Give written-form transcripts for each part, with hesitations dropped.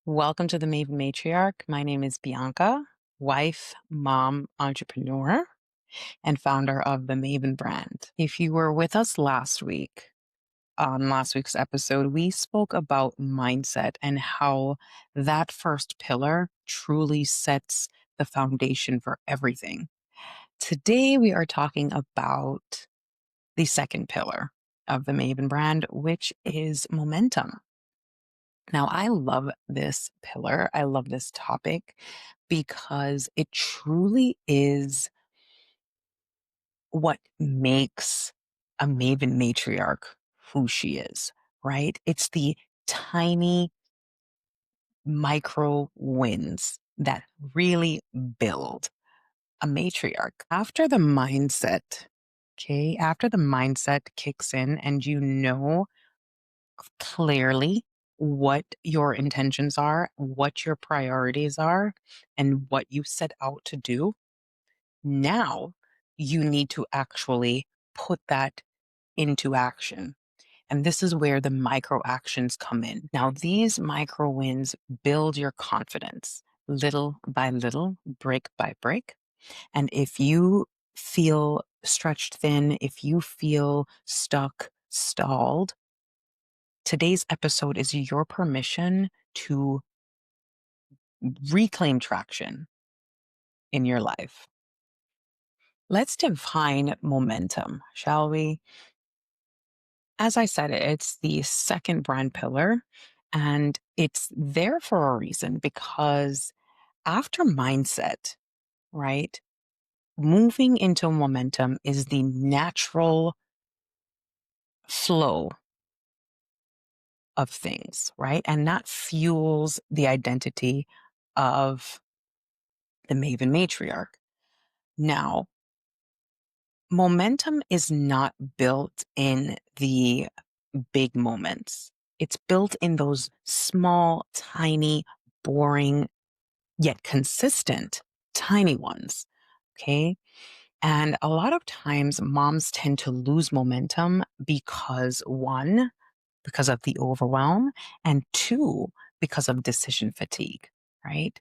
Welcome to the Maven Matriarch. My name is Bianca, wife, mom, entrepreneur, and founder of the Maven brand. If you were with us last week, on last week's episode, we spoke about mindset and how that first pillar truly sets the foundation for everything. Today, we are talking about the second pillar of the Maven brand, which is momentum. Now, I love this pillar. I love this topic because it truly is what makes a Maven matriarch who she is, right? It's the tiny micro wins that really build a matriarch. After the mindset kicks in and you know clearly what your intentions are, what your priorities are, and what you set out to do, now you need to actually put that into action. And this is where the micro actions come in. Now, these micro wins build your confidence little by little, brick by brick. And if you feel stretched thin, if you feel stuck, stalled, today's episode is your permission to reclaim traction in your life. Let's define momentum, shall we? As I said, it's the second brand pillar, and it's there for a reason because after mindset, right, moving into momentum is the natural flow of things, right? And that fuels the identity of the Maven Matriarch. Now, momentum is not built in the big moments. It's built in those small, tiny, boring, yet consistent, tiny ones. Okay. And a lot of times moms tend to lose momentum because one, because of the overwhelm, and two, because of decision fatigue, right?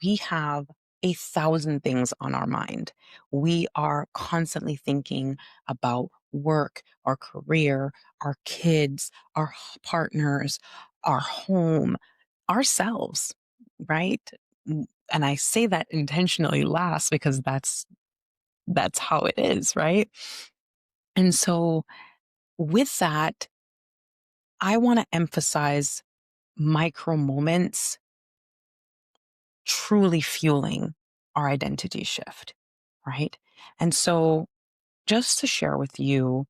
We have 1,000 things on our mind. We are constantly thinking about work, our career, our kids, our partners, our home, ourselves, right? And I say that intentionally last because that's how it is, right? And so with that, I want to emphasize micro moments truly fueling our identity shift, right? And so, just to share with you,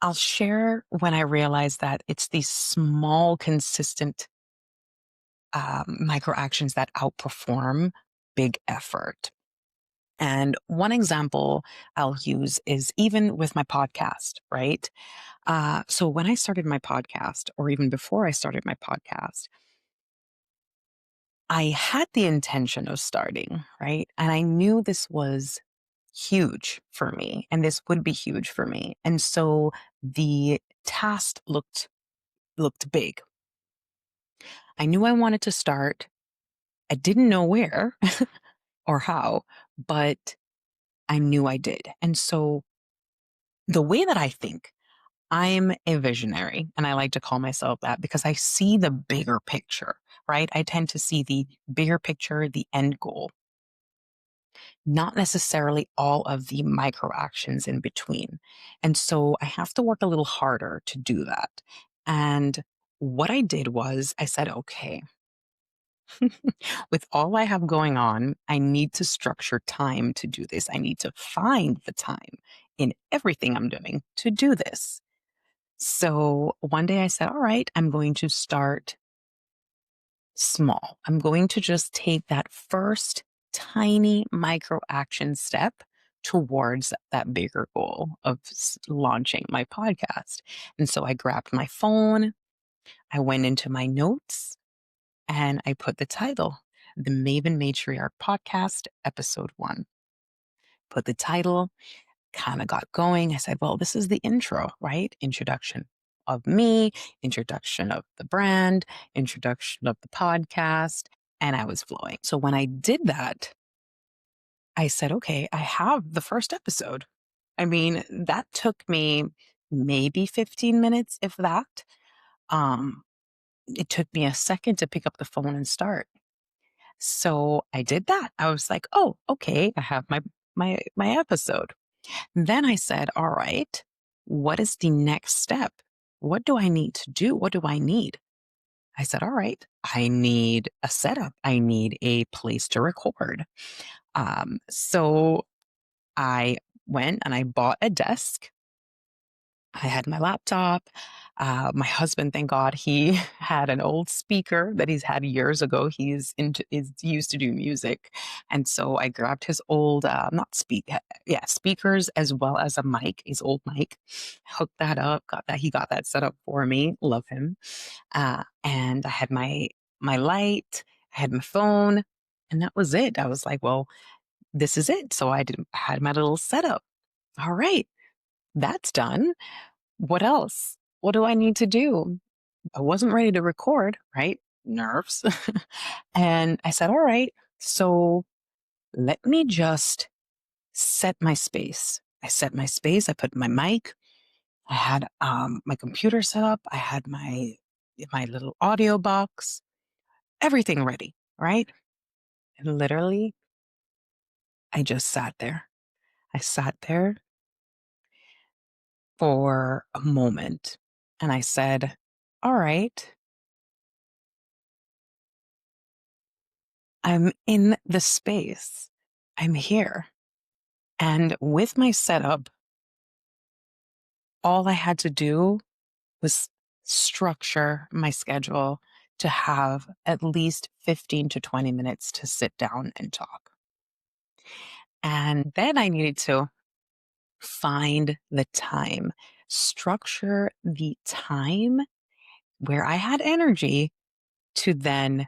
I'll share when I realize that it's these small, consistent micro actions that outperform big effort. And one example I'll use is even with my podcast, right? So, when I started my podcast, or even before I started my podcast, I had the intention of starting, right? And I knew this was huge for me and this would be huge for me. And so the task looked big. I knew I wanted to start. I didn't know where or how, but I knew I did. And so the way that I think, I'm a visionary and I like to call myself that because I see the bigger picture, right? I tend to see the bigger picture, the end goal, not necessarily all of the micro actions in between. And so I have to work a little harder to do that. And what I did was I said, okay, with all I have going on, I need to structure time to do this. I need to find the time in everything I'm doing to do this. So one day I said, all right, I'm going to start small. I'm going to just take that first tiny micro action step towards that bigger goal of launching my podcast. And so I grabbed my phone, I went into my notes, and I put the title, The Maven Matriarch Podcast, Episode 1. Put the title, kind of got going. I said, well, this is the intro, right? Introduction. of me, introduction of the brand, introduction of the podcast, and I was flowing. So when I did that, I said, okay, I have the first episode. I mean, that took me maybe 15 minutes, if that. Um, it took me a second to pick up the phone and start. So I did that. I was like, oh, okay, I have my episode. Then I said, all right, what is the next step? What do I need to do? What do I need? I said, all right, I need a setup. I need a place to record. So I went and I bought a desk. I had my laptop. My husband, thank God, he had an old speaker that he's had years ago. He used to do music, and so I grabbed his old speakers as well as a mic, his old mic, hooked that up. He got that set up for me. Love him. And I had my light. I had my phone, and that was it. I was like, well, this is it. So I had my little setup. All right, that's done. What else? What do I need to do? I wasn't ready to record, right? Nerves. And I said, all right, so let me just set my space. I set my space. I put my mic. I had my computer set up. I had my little audio box, everything ready, right? And literally, I just sat there. I sat there for a moment and I said, all right, I'm in the space. I'm here. And with my setup, all I had to do was structure my schedule to have at least 15 to 20 minutes to sit down and talk. And then I needed to find the time, structure the time where I had energy to then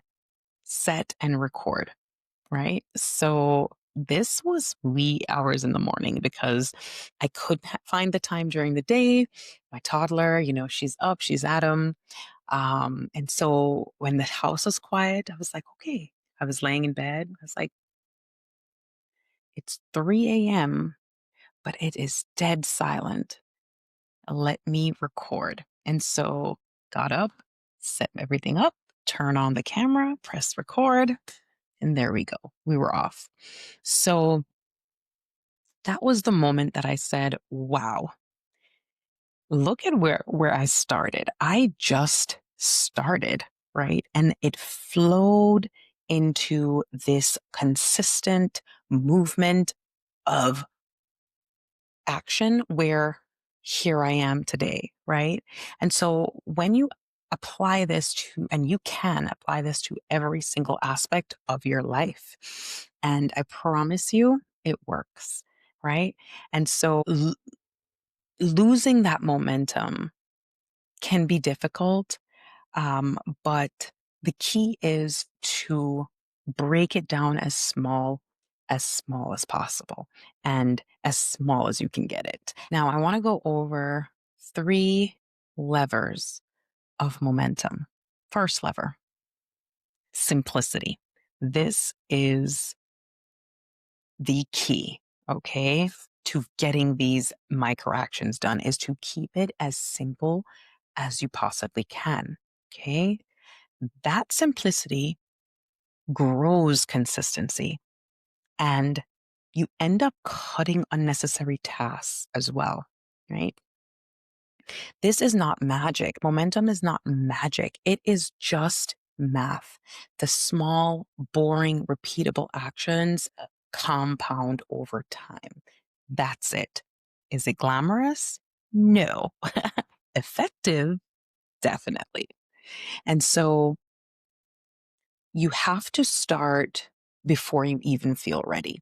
set and record. Right. So this was wee hours in the morning because I couldn't find the time during the day. My toddler, she's up, she's at him. And so when the house was quiet, I was like, okay, I was laying in bed. I was like, it's 3 a.m., but it is dead silent. Let me record. And so got up, set everything up, turn on the camera, press record, and there we go. We were off. So that was the moment that I said, wow, look at where I started. I just started, right? And it flowed into this consistent movement of action where here I am today, right? And so when you apply this to, and you can apply this to every single aspect of your life, and I promise you it works, right? And so losing that momentum can be difficult, but the key is to break it down as small as possible and as small as you can get it. Now, I want to go over 3 levers of momentum. First lever, simplicity. This is the key, okay, to getting these micro actions done is to keep it as simple as you possibly can. Okay. That simplicity grows consistency and you end up cutting unnecessary tasks as well, right? This is not magic. Momentum is not magic. It is just math. The small, boring, repeatable actions compound over time. That's it. Is it glamorous? No. Effective? Definitely. And so you have to start before you even feel ready.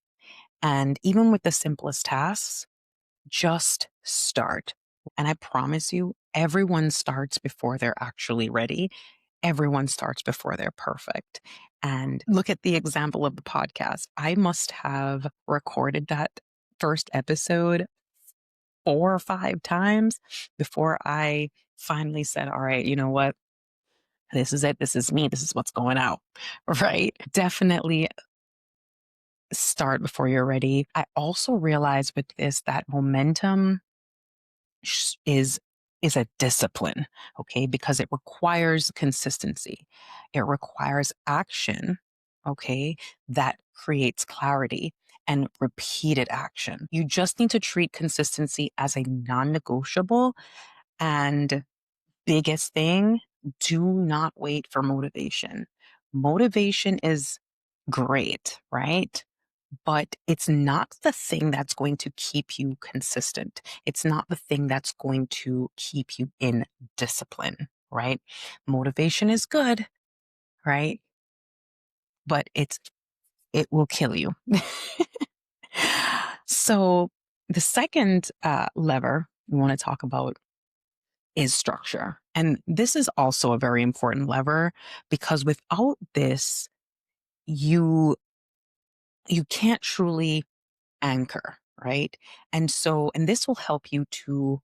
And even with the simplest tasks, just start. And I promise you, everyone starts before they're actually ready. Everyone starts before they're perfect. And look at the example of the podcast. I must have recorded that first episode 4 or 5 times before I finally said, all right, you know what? This is it. This is me. This is what's going out. Right. Definitely start before you're ready. I also realize with this that momentum sh- is is a discipline, okay? Because it requires consistency. It requires action, okay? That creates clarity and repeated action. You just need to treat consistency as a non-negotiable, and biggest thing, do not wait for motivation. Motivation is great, right? But it's not the thing that's going to keep you consistent. It's not the thing that's going to keep you in discipline, right? Motivation is good, right? But it will kill you. So the second lever we want to talk about is structure. And this is also a very important lever because without this, you you can't truly anchor, right? And this will help you to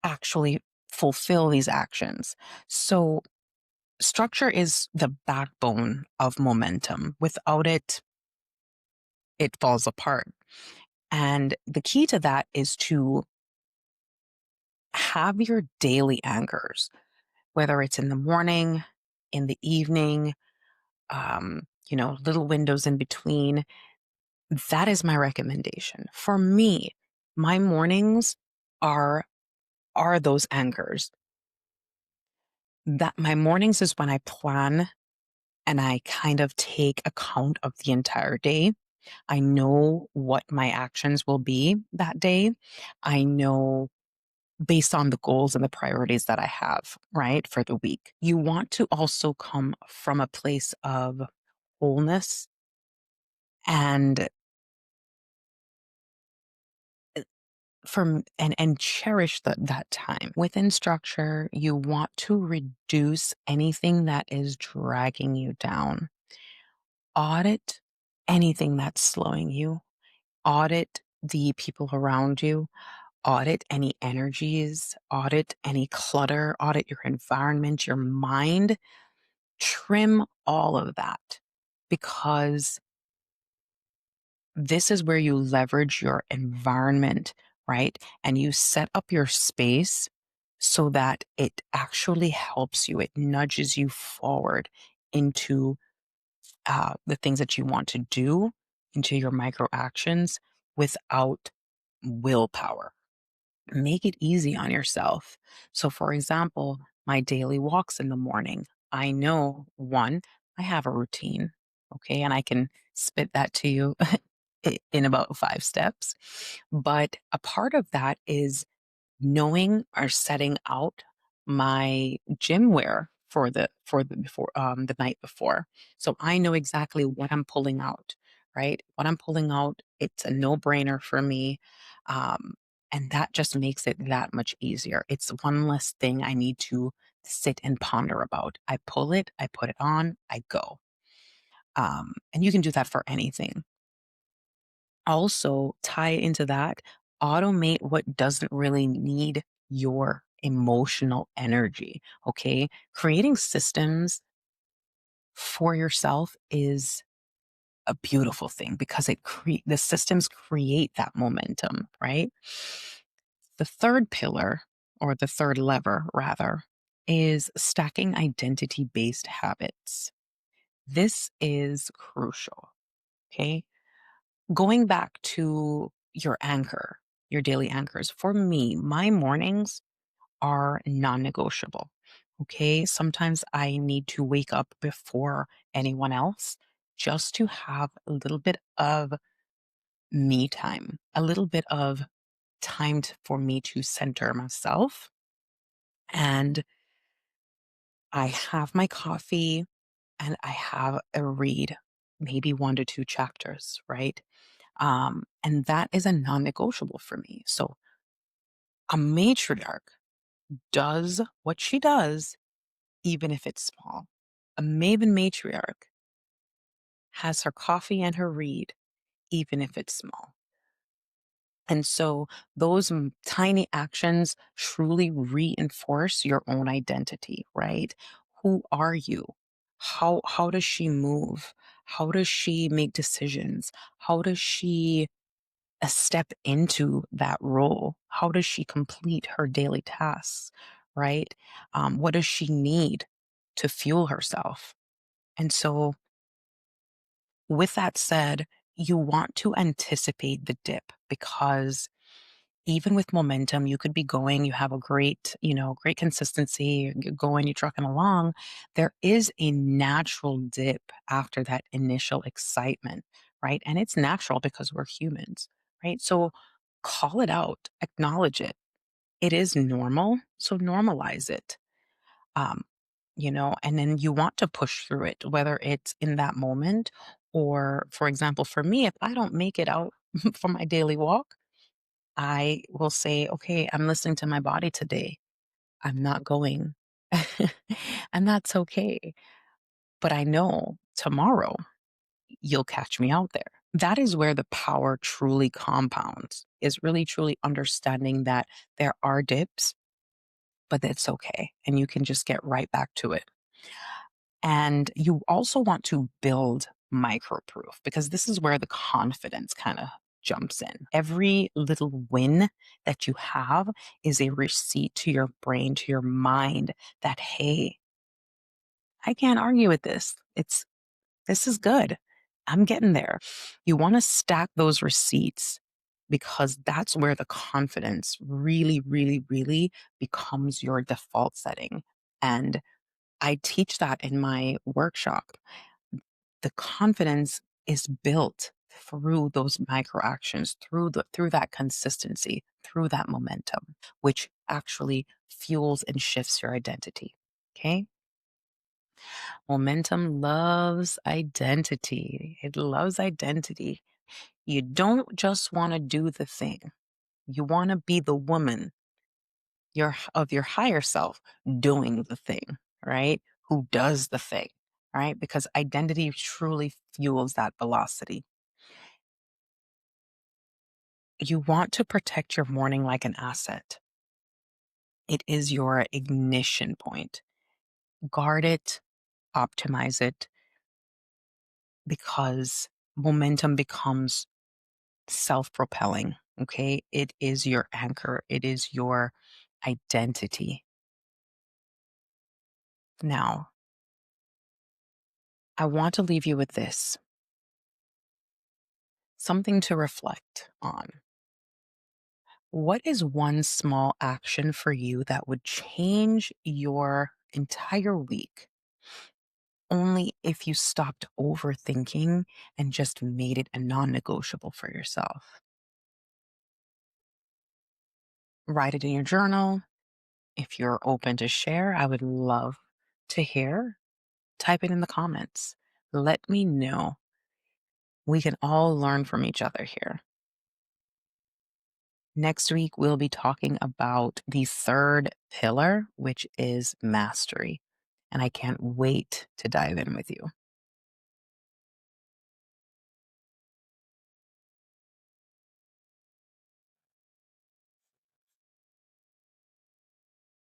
actually fulfill these actions. So structure is the backbone of momentum. Without it, it falls apart. And the key to that is to have your daily anchors, whether it's in the morning, in the evening, little windows in between. That is my recommendation. For me, my mornings are those anchors. That my mornings is when I plan and I kind of take account of the entire day. I know what my actions will be that day. I know based on the goals and the priorities that I have, right, for the week. You want to also come from a place of wholeness and and cherish that time. Within structure, you want to reduce anything that is dragging you down. Audit anything that's slowing you. Audit the people around you. Audit any energies. Audit any clutter. Audit your environment, your mind. Trim all of that because this is where you leverage your environment, right? And you set up your space so that it actually helps you. It nudges you forward into the things that you want to do, into your micro actions without willpower. Make it easy on yourself. So, for example, my daily walks in the morning, I know one, I have a routine. Okay. And I can spit that to you in about 5 steps. But a part of that is knowing or setting out my gym wear the night before. So I know exactly what I'm pulling out, right? What I'm pulling out, it's a no-brainer for me. Um, and that just makes it that much easier. It's one less thing I need to sit and ponder about. I pull it, I put it on, I go. And you can do that for anything. Also, tie into that, automate what doesn't really need your emotional energy. Okay. Creating systems for yourself is a beautiful thing because the systems create that momentum, right? The third pillar, or the third lever rather, is stacking identity based habits. This is crucial. Okay. Going back to your anchor, your daily anchors, for me, my mornings are non negotiable. Okay. Sometimes I need to wake up before anyone else just to have a little bit of me time, a little bit of time for me to center myself. And I have my coffee and I have a read, maybe 1 to 2 chapters, right? And that is a non negotiable for me. So a matriarch does what she does, even if it's small. A Maven Matriarch has her coffee and her read, even if it's small. And so those tiny actions truly reinforce your own identity, right? Who are you? How does she move? How does she make decisions? How does she step into that role? How does she complete her daily tasks, right? What does she need to fuel herself? And so, with that said, you want to anticipate the dip because even with momentum, you could be going, you have a great, great consistency, you're going, you're trucking along. There is a natural dip after that initial excitement, right? And it's natural because we're humans, right? So call it out, acknowledge it. It is normal. So normalize it. Um, and then you want to push through it, whether it's in that moment or, for example, for me, if I don't make it out for my daily walk, I will say, okay, I'm listening to my body today. I'm not going. And that's okay. But I know tomorrow you'll catch me out there. That is where the power truly compounds, is really truly understanding that there are dips, but it's okay. And you can just get right back to it. And you also want to build micro proof because this is where the confidence kind of jumps in. Every little win that you have is a receipt to your brain, to your mind that, hey, I can't argue with this. This is good. I'm getting there. You want to stack those receipts because that's where the confidence really, really, really becomes your default setting. And I teach that in my workshop. The confidence is built through those micro actions, through that consistency, through that momentum, which actually fuels and shifts your identity. Okay? Momentum loves identity. It loves identity. You don't just want to do the thing. You want to be the woman of your higher self doing the thing, right? Who does the thing, right? Because identity truly fuels that velocity. You want to protect your morning like an asset. It is your ignition point. Guard it, optimize it, because momentum becomes self propelling. Okay. It is your anchor, it is your identity. Now, I want to leave you with this, something to reflect on. What is one small action for you that would change your entire week only if you stopped overthinking and just made it a non negotiable for yourself? Write it in your journal. If you're open to share, I would love to hear. Type it in the comments. Let me know. We can all learn from each other here. Next week, we'll be talking about the third pillar, which is mastery. And I can't wait to dive in with you.